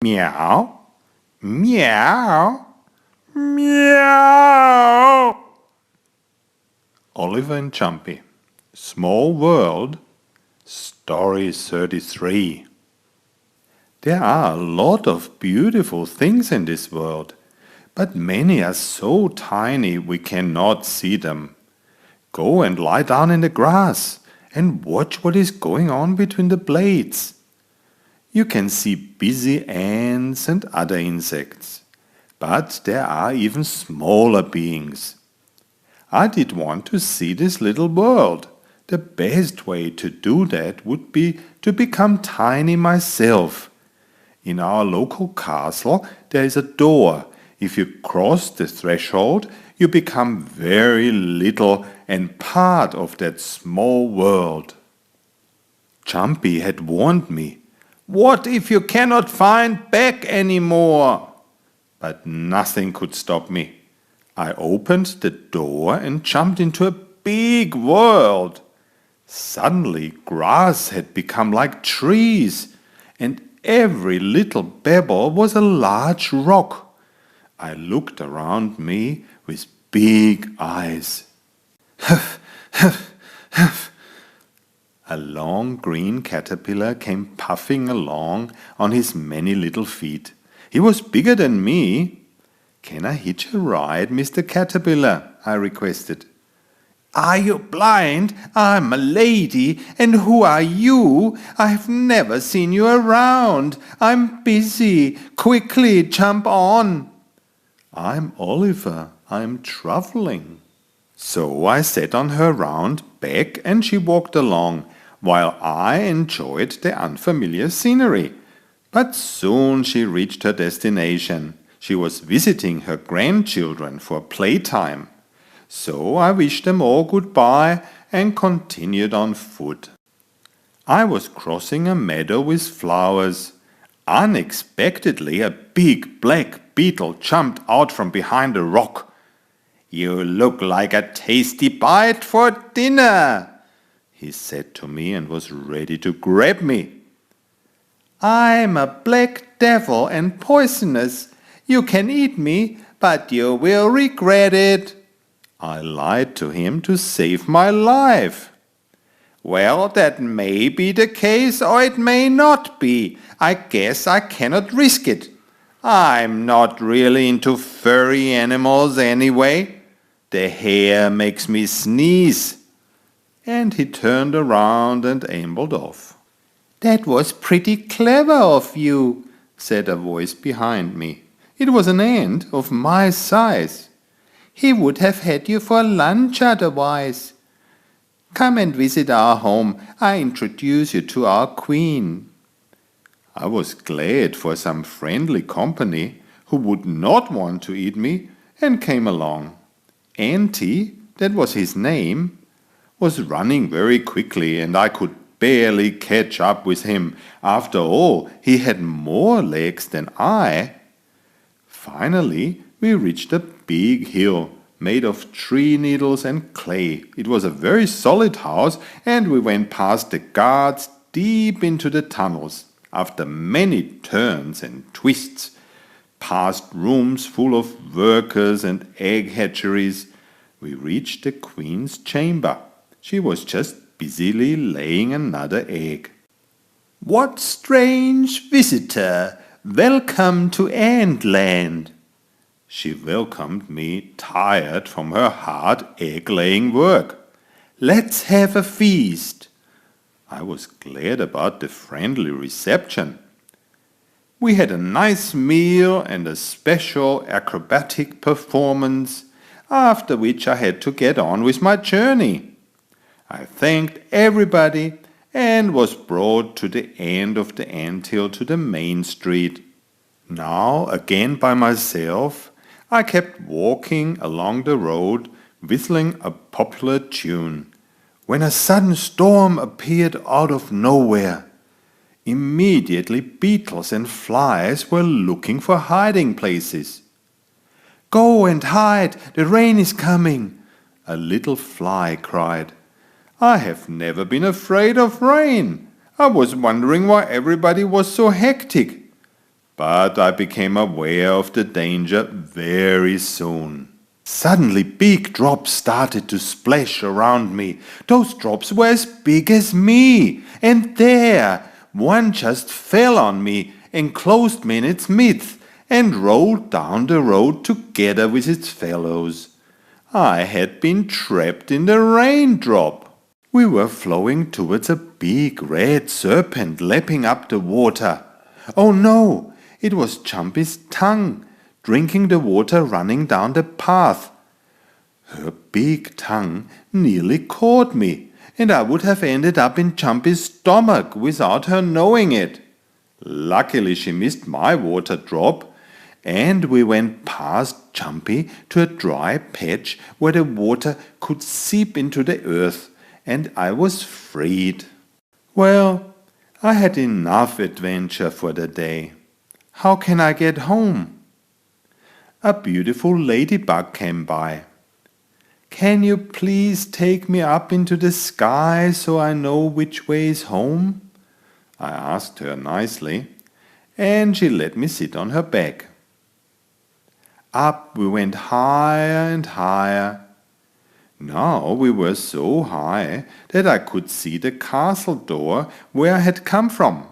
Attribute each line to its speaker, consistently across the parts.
Speaker 1: Meow, meow, meow. Oliver and Jumpy. Small World. Story 33. There are a lot of beautiful things in this world, but many are so tiny we cannot see them. Go and lie down in the grass and watch what is going on between the blades. You can see busy ants and other insects, but there are even smaller beings. I did want to see this little world. The best way to do that would be to become tiny myself. In our local castle there is a door. If you cross the threshold, you become very little and part of that small world. Jumpy had warned me. What if you cannot find back anymore? But nothing could stop me. I opened the door and jumped into a big world. Suddenly grass had become like trees, and every little pebble was a large rock. I looked around me with big eyes. Huff, huff, huff. A long green caterpillar came puffing along on his many little feet. He was bigger than me. "Can I hitch a ride, Mr. Caterpillar?" I requested. "Are you blind? I'm a lady, and who are you? I've never seen you around. I'm busy. Quickly, jump on." "I'm Oliver. I'm traveling." So I sat on her round back and she walked along, while I enjoyed the unfamiliar scenery. But soon she reached her destination. She was visiting her grandchildren for playtime. So I wished them all goodbye and continued on foot. I was crossing a meadow with flowers. Unexpectedly, a big black beetle jumped out from behind a rock. "You look like a tasty bite for dinner," he said to me and was ready to grab me. "I'm a black devil and poisonous. You can eat me, but you will regret it." I lied to him to save my life. "Well, that may be the case or it may not be. I guess I cannot risk it. I'm not really into furry animals anyway. The hair makes me sneeze." And he turned around and ambled off. "That was pretty clever of you," said a voice behind me. It was an ant of my size. "He would have had you for lunch otherwise. Come and visit our home. I introduce you to our queen." I was glad for some friendly company who would not want to eat me and came along. Auntie, that was his name, was running very quickly and I could barely catch up with him. After all, he had more legs than I. Finally, we reached a big hill made of tree needles and clay. It was a very solid house and we went past the guards deep into the tunnels. After many turns and twists, past rooms full of workers and egg hatcheries, we reached the queen's chamber. She was just busily laying another egg. "What strange visitor! Welcome to Antland." She welcomed me, tired from her hard egg-laying work. "Let's have a feast." I was glad about the friendly reception. We had a nice meal and a special acrobatic performance, after which I had to get on with my journey. I thanked everybody and was brought to the end of the anthill to the main street. Now, again by myself, I kept walking along the road, whistling a popular tune, when a sudden storm appeared out of nowhere. Immediately beetles and flies were looking for hiding places. "Go and hide, the rain is coming," a little fly cried. I have never been afraid of rain. I was wondering why everybody was so hectic. but I became aware of the danger very soon. Suddenly big drops started to splash around me. Those drops were as big as me, and there, one just fell on me, enclosed me in its midst, and rolled down the road together with its fellows. I had been trapped in the raindrop. We were flowing towards a big red serpent lapping up the water. Oh no, it was Jumpy's tongue, drinking the water running down the path. Her big tongue nearly caught me, and I would have ended up in Jumpy's stomach without her knowing it. Luckily she missed my water drop, and we went past Jumpy to a dry patch where the water could seep into the earth, and I was freed. Well, I had enough adventure for the day. How can I get home? A beautiful ladybug came by. Can you please take me up into the sky so I know which way is home? I asked her nicely, and she let me sit on her back. Up we went higher and higher. Now we were so high that I could see the castle door where I had come from.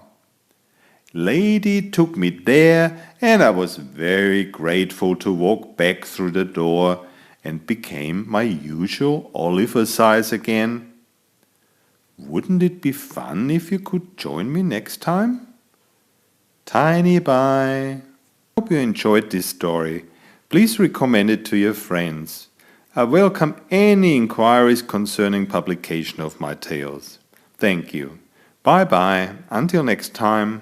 Speaker 1: Lady took me there, and I was very grateful to walk back through the door and became my usual Oliver size again. Wouldn't it be fun if you could join me next time? Tiny bye. Hope you enjoyed this story. Please recommend it to your friends. I welcome any inquiries concerning publication of my tales. Thank you. Bye bye. Until next time.